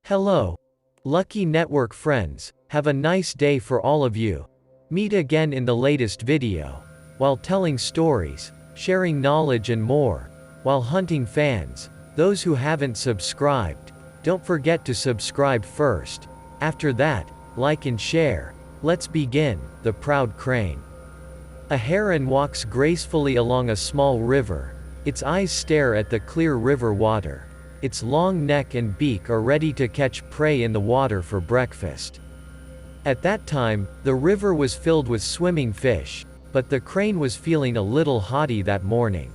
Hello, lucky network friends, have a nice day for all of you. Meet again in the latest video. While telling stories, sharing knowledge and more, while hunting fans, those who haven't subscribed, don't forget to subscribe first. After that, like and share. Let's begin. The Proud Crane. A heron walks gracefully along a small river. Its eyes stare at the clear river water. Its long neck and beak are ready to catch prey in the water for breakfast. At that time, the river was filled with swimming fish, but the crane was feeling a little haughty that morning.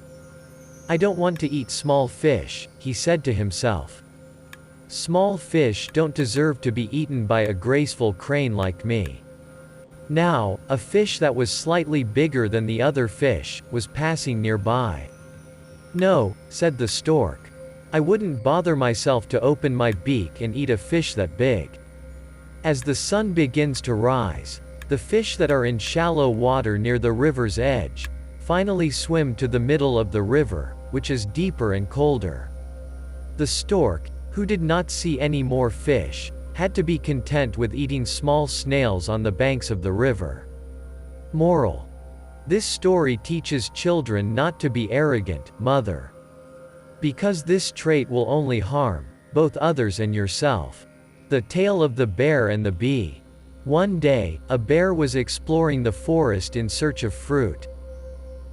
"I don't want to eat small fish," he said to himself. "Small fish don't deserve to be eaten by a graceful crane like me." Now, a fish that was slightly bigger than the other fish was passing nearby. "No," said the stork. "I wouldn't bother myself to open my beak and eat a fish that big." As the sun begins to rise, the fish that are in shallow water near the river's edge finally swim to the middle of the river, which is deeper and colder. The stork, who did not see any more fish, had to be content with eating small snails on the banks of the river. Moral: this story teaches children not to be arrogant, mother, because this trait will only harm both others and yourself. The Tale of the Bear and the Bee. One day, a bear was exploring the forest in search of fruit.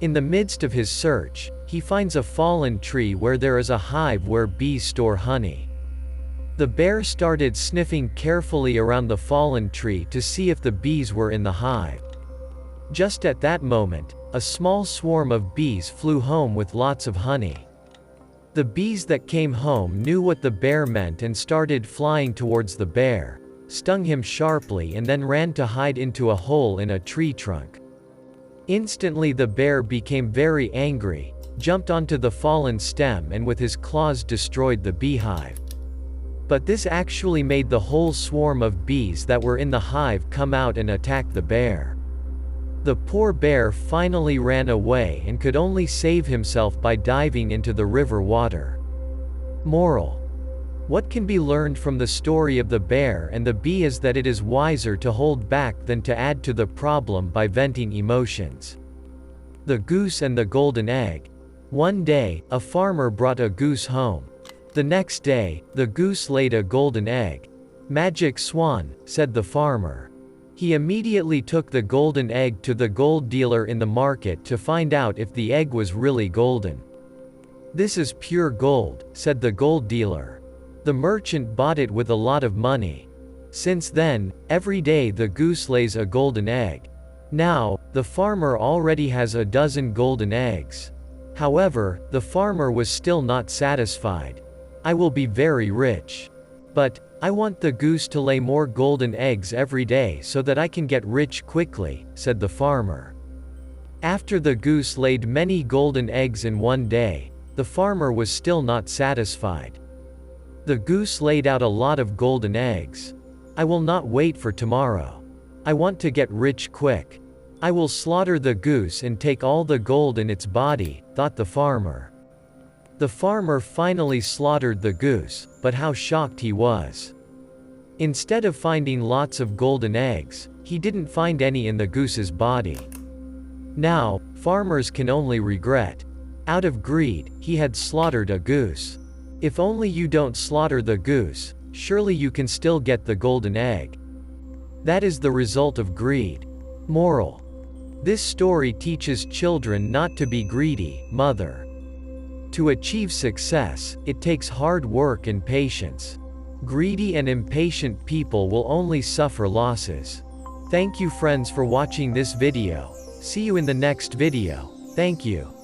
In the midst of his search, he finds a fallen tree where there is a hive where bees store honey. The bear started sniffing carefully around the fallen tree to see if the bees were in the hive. Just at that moment, a small swarm of bees flew home with lots of honey. The bees that came home knew what the bear meant and started flying towards the bear, stung him sharply and then ran to hide into a hole in a tree trunk. Instantly the bear became very angry, jumped onto the fallen stem and with his claws destroyed the beehive. But this actually made the whole swarm of bees that were in the hive come out and attack the bear. The poor bear finally ran away and could only save himself by diving into the river water. Moral: what can be learned from the story of the bear and the bee is that it is wiser to hold back than to add to the problem by venting emotions. The Goose and the Golden Egg. One day, a farmer brought a goose home. The next day, the goose laid a golden egg. "Magic swan," said the farmer. He immediately took the golden egg to the gold dealer in the market to find out if the egg was really golden. "This is pure gold," said the gold dealer. The merchant bought it with a lot of money. Since then, every day the goose lays a golden egg. Now, the farmer already has a dozen golden eggs. However, the farmer was still not satisfied. "I will be very rich. But I want the goose to lay more golden eggs every day so that I can get rich quickly," said the farmer. After the goose laid many golden eggs in one day, the farmer was still not satisfied. The goose laid out a lot of golden eggs. "I will not wait for tomorrow. I want to get rich quick. I will slaughter the goose and take all the gold in its body," thought the farmer. The farmer finally slaughtered the goose, but how shocked he was. Instead of finding lots of golden eggs, he didn't find any in the goose's body. Now, farmers can only regret. Out of greed, he had slaughtered a goose. If only you don't slaughter the goose, surely you can still get the golden egg. That is the result of greed. Moral: this story teaches children not to be greedy, mother. To achieve success, it takes hard work and patience. Greedy and impatient people will only suffer losses. Thank you friends for watching this video. See you in the next video. Thank you.